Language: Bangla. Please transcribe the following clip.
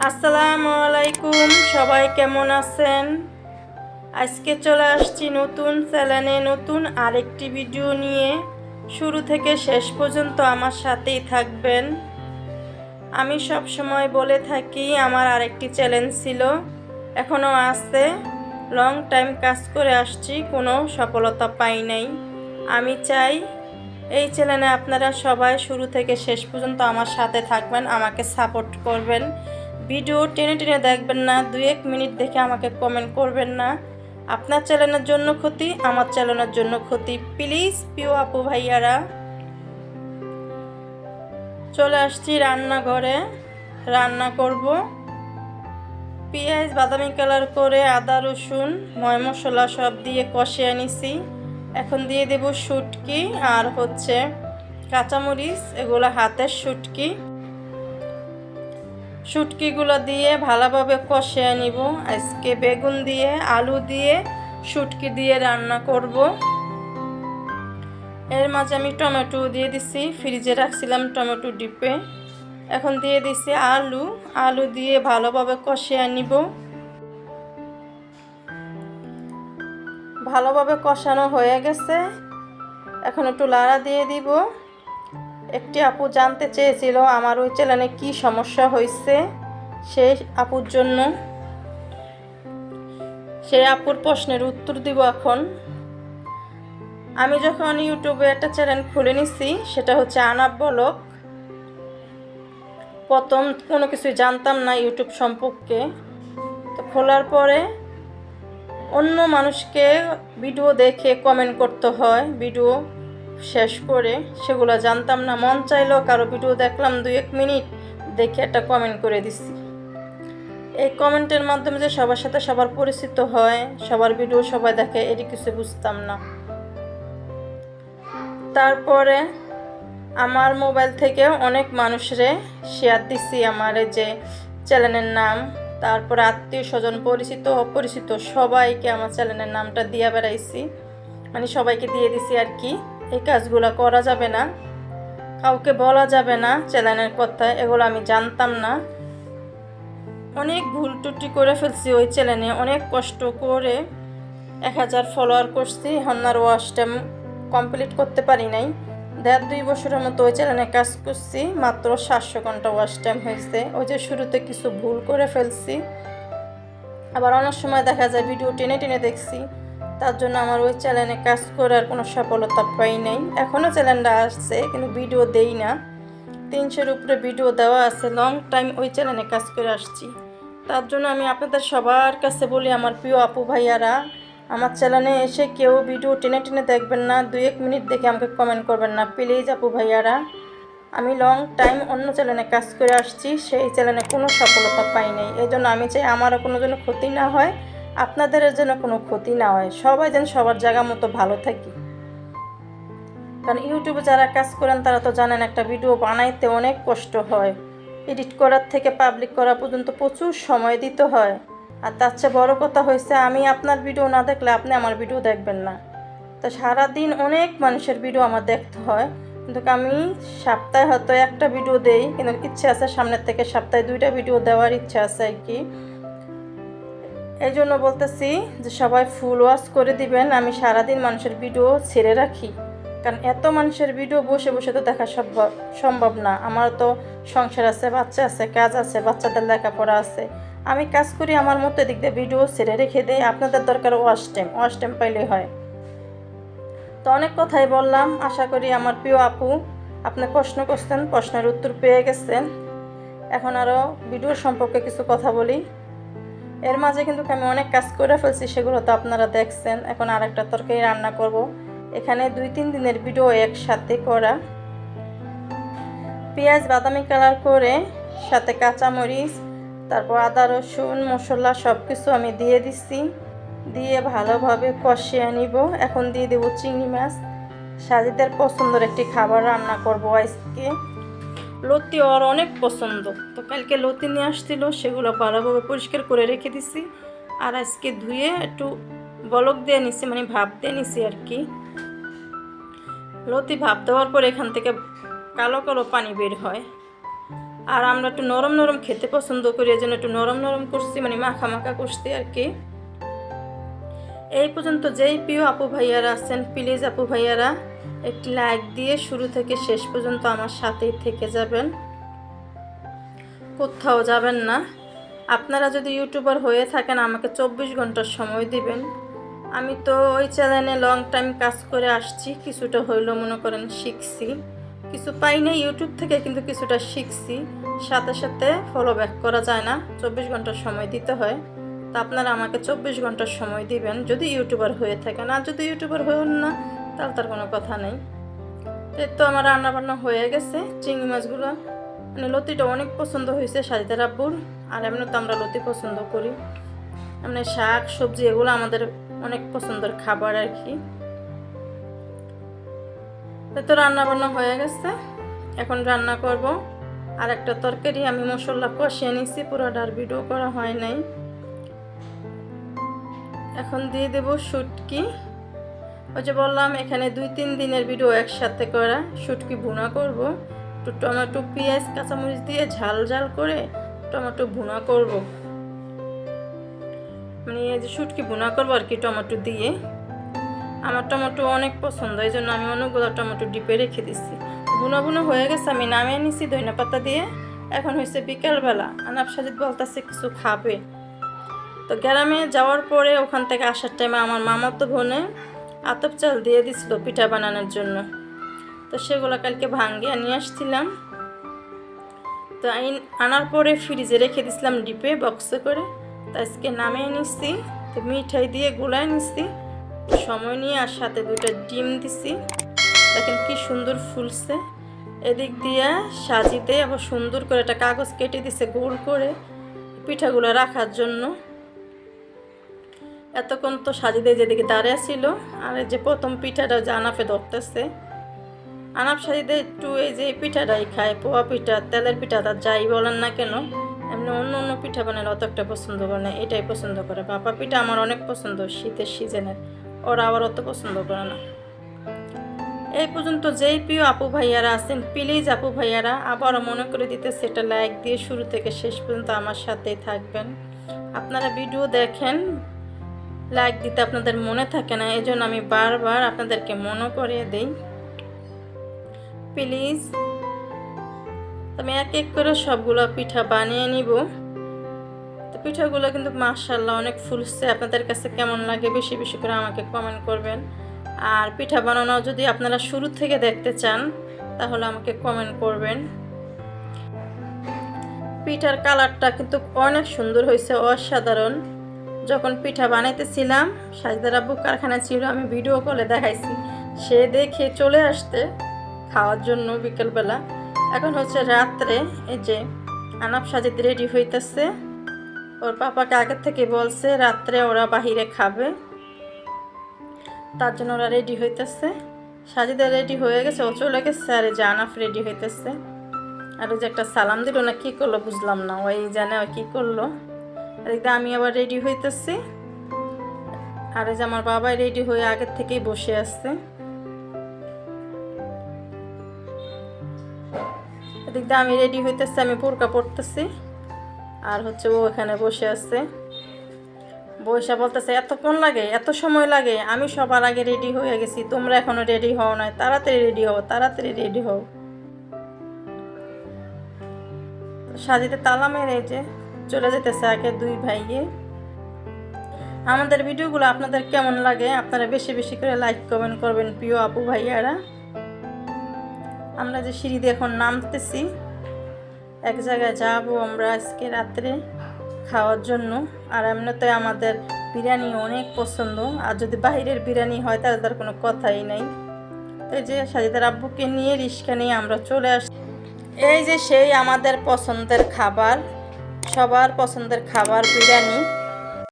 আসসালামু আলাইকুম, সবাই কেমন আছেন? আজকে চলে আসছি নতুন চ্যানেলে নতুন আরেকটি ভিডিও নিয়ে। শুরু থেকে শেষ পর্যন্ত আমার সাথেই থাকবেন। আমি সব সময় বলে থাকি আমার আরেকটি চ্যালেঞ্জ ছিল, এখনও আছে। লং টাইম কাজ করে আসছি, কোনো সফলতা পাই নাই। আমি চাই এই চ্যানেলে আপনারা সবাই শুরু থেকে শেষ পর্যন্ত আমার সাথে থাকবেন, আমাকে সাপোর্ট করবেন। ভিডিও টেনে টেনে দেখবেন না, 2-1 মিনিট দেখে আমাকে কমেন্ট করবেন না। আপনার চ্যানেলের জন্য ক্ষতি, আমার চ্যানেলের জন্য ক্ষতি। প্লিজ প্রিয় আপু ভাইয়ারা, চলে আসছি রান্নাঘরে। রান্না করব। পেঁয়াজ বাদামি কালার করে আদা রসুন ময় মশলা সব দিয়ে কষিয়ে নিছি। এখন দিয়ে দেব শুটকি আর কাঁচামরিচ, এগুলো হাতের শুটকিগুলো দিয়ে ভালোভাবে কষিয়ে নিব। আজকে বেগুন দিয়ে আলু দিয়ে শুটকি দিয়ে রান্না করব। এর মাঝে আমি টমেটো দিয়ে দিছি, ফ্রিজে রাখছিলাম টমেটো ডিপে। এখন দিয়ে দিছি আলু দিয়ে ভালোভাবে কষিয়ে নিব। ভালোভাবে কষানো হয়ে গেছে, এখন একটু লাড়া দিয়ে দিব। একটি আপু জানতে চেয়েছিল আমার ওই চ্যানেলে কি সমস্যা হয়েছে, সেই আপুর জন্য সেই আপুর প্রশ্নের উত্তর দিব এখন। আমি যখন ইউটিউবে একটা চ্যানেল খুলে নিছি, সেটা হচ্ছে আনাব ব্লগ। প্রথম কোনো কিছুই জানতাম না ইউটিউব সম্পর্কে। তো খোলার পরে অন্য মানুষকে ভিডিও দেখে কমেন্ট করতে হয়, ভিডিও শেষ করে, সেগুলো জানতাম না। মন চাইলো কারো ভিডিও দেখলাম, 2-1 মিনিট দেখে একটা কমেন্ট করে দিছি। এই কমেন্টের মাধ্যমে যে সবার সাথে সবার পরিচিত হয়, সবার ভিডিও সবাই দেখে, এটি কিছু বুঝতাম না। তারপরে আমার মোবাইল থেকে অনেক মানুষরে শেয়ার দিছি আমার যে চ্যানেলের নাম। তারপরে আত্মীয় স্বজন, পরিচিত অপরিচিত সবাইকে আমার চ্যানেলের নামটা দিয়ে বেড়াইছি, মানে সবাইকে দিয়ে দিছি আর কি। এই কাজগুলো করা যাবে না, কাউকে বলা যাবে না চ্যানেলের কথা, এগুলো আমি জানতাম না। অনেক ভুল ত্রুটি করে ফেলছি ওই চ্যানেলে। অনেক কষ্ট করে 1000 ফলোয়ার করছি, এখন আর ওয়াচ টাইম কমপ্লিট করতে পারি নাই। 1.5-2 বছরের মতো ওই চ্যানেলে কাজ করছি, মাত্র 700 ঘন্টা ওয়াচ টাইম হয়েছে। ওই যে শুরুতে কিছু ভুল করে ফেলছি, আবার অনেক সময় দেখা যায় ভিডিও টেনে টেনে দেখছি, তার জন্য আমার ওই চ্যানেলে কাজ করার কোনো সফলতা পাই নাই। এখনও চ্যানেলটা আসছে, কিন্তু ভিডিও দেই না। 300-এর উপরে ভিডিও দেওয়া আছে, লং টাইম ওই চ্যানেলে কাজ করে আসছি। তার জন্য আমি আপনাদের সবার কাছে বলি, আমার প্রিয় আপু ভাইয়ারা, আমার চ্যানেলে এসে কেউ ভিডিও টেনে টেনে দেখবেন না, 2-1 মিনিট দেখে আমাকে কমেন্ট করবেন না প্লিজ আপু ভাইয়ারা। আমি লং টাইম অন্য চ্যানেলে কাজ করে আসছি, সেই চ্যানেলে কোনো সফলতা পাই নাই। এই জন্য আমি চাই আমারও কোনো যেন ক্ষতি না হয়, আপনাদের যেন কোনো ক্ষতি না হয়, সবাই যেন সবার জায়গা মতো ভালো থাকি। কারণ ইউটিউবে যারা কাজ করেন তারা তো জানেন, একটা ভিডিও বানাইতে অনেক কষ্ট হয়। এডিট করার থেকে পাবলিক করা পর্যন্ত প্রচুর সময় দিতে হয়। আর তার চেয়ে বড় কথা হয়েছে, আমি আপনার ভিডিও না দেখলে আপনি আমার ভিডিও দেখবেন না। তো সারাদিন অনেক মানুষের ভিডিও আমার দেখতে হয়, কিন্তু আমি সপ্তাহে হয়তো একটা ভিডিও দেই, কিন্তু ইচ্ছে আছে সামনের থেকে সপ্তাহে 2টা ভিডিও দেওয়ার ইচ্ছা আছে আর কি। এই জন্য বলতেছি যে সবাই ফুল ওয়াচ করে দিবেন। আমি সারাদিন মানুষের ভিডিও ছেড়ে রাখি, কারণ এত মানুষের ভিডিও বসে বসে তো দেখা সম্ভব না। আমার তো সংসার আছে, বাচ্চা আছে, কাজ আছে, বাচ্চাদের লেখাপড়া আছে। আমি কাজ করি আমার মতো, দিক দিয়ে ভিডিও ছেড়ে রেখে দেই। আপনাদের দরকার ওয়াচ টাইম পাইলেই হয়। তো অনেক কথাই বললাম, আশা করি আমার প্রিয় আপু আপনি প্রশ্ন করছেন, প্রশ্নের উত্তর পেয়ে গেছেন। এখন আরও ভিডিওর সম্পর্কে কিছু কথা বলি। এর মাঝে কিন্তু আমি অনেক কাজ করে ফেলছি, সেগুলো তো আপনারা দেখছেন। এখন আর একটা তরকারি রান্না করব। এখানে 2-3 দিনের ভিডিও একসাথে করা। পেঁয়াজ বাদামি কালার করে, সাথে কাঁচামরিচ, তারপর আদা রসুন মশলা সব কিছু আমি দিয়ে দিচ্ছি, দিয়ে ভালোভাবে কষিয়ে নিব। এখন দিয়ে দেবো চিংড়ি মাছ। সাজিদের পছন্দের একটি খাবার রান্না করব আজকে। লতি ওর অনেক পছন্দ, তো কালকে লতি নিয়ে আসছিল, সেগুলো ভালোভাবে পরিষ্কার করে রেখে দিছি। আর আজকে ধুয়ে একটু বলক দিয়ে নিছি, মানে ভাপ দিয়ে নিছি আর কি। লতি ভাপ দেওয়ার পর এখান থেকে কালো কালো পানি বের হয়, আর আমরা একটু নরম নরম খেতে পছন্দ করি, এই জন্য একটু নরম নরম করছি, মানে মাখা মাখা করছি আর কি। এই পর্যন্ত যেই প্রিয় আপু ভাইয়ারা আছেন, প্লিজ আপু ভাইয়ারা একটি লাইক দিয়ে শুরু থেকে শেষ পর্যন্ত আমার সাথেই থেকে যাবেন, কোথাও যাবেন না। আপনারা যদি ইউটিউবার হয়ে থাকেন আমাকে 24 ঘন্টার সময় দিবেন। আমি তো ওই চ্যানেলে লং টাইম কাজ করে আসছি, কিছুটা হইলো মনে করেন শিখছি, কিছু পাই না ইউটিউব থেকে, কিন্তু কিছুটা শিখছি। সাথে সাথে ফলো ব্যাক করা যায় না, 24 ঘন্টার সময় দিতে হয়। তা আপনারা আমাকে 24 ঘন্টার সময় দিবেন যদি ইউটিউবার হয়ে থাকেন, আর যদি ইউটিউবার হন না তাহলে তার কোনো কথা নেই। এই তো আমার রান্নাবান্না হয়ে গেছে। চিংড়ি মাছগুলো মানে লতিটা অনেক পছন্দ হয়েছে সাজিদার আব্বুর, আর এমনি তো আমরা লতি পছন্দ করি, মানে শাক সবজি এগুলো আমাদের অনেক পছন্দের খাবার আর কি। তো রান্না বান্না হয়ে গেছে, এখন রান্না করব। আর একটা তরকারি আমি মশলা কষিয়ে নিছি, পুরোটার ভিডিও করা হয় নাই। এখন দিয়ে দেব শুটকি। ওই যে বললাম এখানে 2-3 দিনের ভিডিও একসাথে করা। শুটকি ভুনা করব, একটু টমেটো পেঁয়াজ কাঁচামরিচ দিয়ে ঝাল ঝাল করে টমেটো ভুনা করব, মানে এই যে শুটকি ভুনা করবো আর কি টমেটো দিয়ে। আমার টমেটো অনেক পছন্দ, এই জন্য আমি অনেকগুলো টমেটো ডিপে রেখে দিচ্ছি। বুনো বুনো হয়ে গেছে, আমি নামিয়ে নিছি ধনিয়া পাতা দিয়ে। এখন হয়েছে বিকেলবেলা, আনাপ সাজিদ বলতেছে কিছু খাবে। তো গ্রামে যাওয়ার পরে ওখান থেকে আসার টাইমে আমার মামাতো বোনে আতপ চাল দিয়ে দিছিল পিঠা বানানোর জন্য, তো সেগুলো কালকে ভাঙ্গিয়ে নিয়ে আসছিলাম। তো আনার পরে ফ্রিজে রেখে দিছিলাম ডিপে বক্সে করে। তো আজকে নামিয়ে নিচ্ছি, তো মিঠাই দিয়ে গুলায় নিচ্ছি সময় নিয়ে, আর সাথে 2টা ডিম দিছি। দেখেন কি সুন্দর ফুলছে। এদিক দিয়ে সাজিতে আবার সুন্দর করে একটা কাগজ কেটে দিছে গোল করে পিঠাগুলো রাখার জন্য। এতক্ষণ তো সাজিদে যেদিকে দাঁড়িয়ে ছিল, আর এই যে প্রথম পিঠাটা যে আনাফে ধরতেছে, আনাপ সাজিদে একটু এই যে পিঠাটাই খায়, পোয়া পিঠা তেলের পিঠা তার যাই বলেন না কেন, এমনি অন্য অন্য পিঠা বানালে অত একটা পছন্দ করে না, এটাই পছন্দ করে। ভাপা পিঠা আমার অনেক পছন্দ শীতের সিজনের, ওরা আবার অত পছন্দ করে না। এই পর্যন্ত যেই প্রিয় আপু ভাইয়ারা আছেন, প্লিজ আপু ভাইয়ারা আবারও মনে করে দিতে সেটা লাইক দিয়ে শুরু থেকে শেষ পর্যন্ত আমার সাথেই থাকবেন। আপনারা ভিডিও দেখেন, লাইক দিতে আপনাদের মনে থাকে না, এই জন্য আমি বারবার আপনাদেরকে মনে করিয়ে দিই, প্লিজ। আমি এক এক করে সবগুলো পিঠা বানিয়ে নিব। তো পিঠাগুলো কিন্তু মাশাআল্লাহ অনেক ফুলছে। আপনাদের কাছে কেমন লাগে বেশি বেশি করে আমাকে কমেন্ট করবেন। আর পিঠা বানানো যদি আপনারা শুরু থেকে দেখতে চান তাহলে আমাকে কমেন্ট করবেন। পিঠার কালারটা কিন্তু অনেক সুন্দর হয়েছে, অসাধারণ। যখন পিঠা বানাইতেছিলাম সাজিদার আব্বু কারখানা ছিল, আমি ভিডিও কলে দেখাইছি, সে দেখে চলে আসতে খাওয়ার জন্য বিকেলবেলা। এখন হচ্ছে রাত্রে, এই যে আনাপ সাজিদ রেডি হইতেছে, ওর পাপাকে আগের থেকে বলছে রাত্রে ওরা বাহিরে খাবে, তার জন্য ওরা রেডি হইতেছে। সাজিদা রেডি হয়ে গেছে, ও চলে গেছে, আর এই যে আনাফ রেডি হইতেছে। আর ওই যে একটা সালাম দিল না কি করলো বুঝলাম না, ওই জানে ওই কী করলো। আর আমি আবার রেডি হইতেছি, আর এই যে আমার বাবাই রেডি হয়ে আগের থেকেই বসে আসছে। এদিক দিয়ে আমি রেডি হইতেছি, আমি বোরকা পরতেছি, আর হচ্ছে ও এখানে বসে আছে। বৈশা বলতেছে এতক্ষণ লাগে, এত সময় লাগে, আমি সবার আগে রেডি হয়ে গেছি, তোমরা এখনো রেডি হও নাই, তাড়াতাড়ি রেডি হও, তাড়াতাড়ি রেডি হও। সাজিতে তালা মেরে যে চলে যেতেছে আগে 2 ভাইয়ে। আমাদের ভিডিওগুলো আপনাদের কেমন লাগে আপনারা বেশি বেশি করে লাইক কমেন্ট করবেন প্রিয় আপু ভাইয়ারা। আমরা যে সিঁড়ি দিয়ে এখন নামতেছি, এক জায়গায় যাবো আমরা আজকে রাত্রে খাওয়ার জন্য। আর এমনিতে আমাদের বিরিয়ানি অনেক পছন্দ, আর যদি বাইরের বিরিয়ানি হয় তাহলে তার কোনো কথাই নেই। তো এই যে সাজিদার আব্বুকে নিয়ে রিক্সা নিয়ে আমরা চলে আসি। এই যে সেই আমাদের পছন্দের খাবার, সবার পছন্দের খাবার বিরিয়ানি।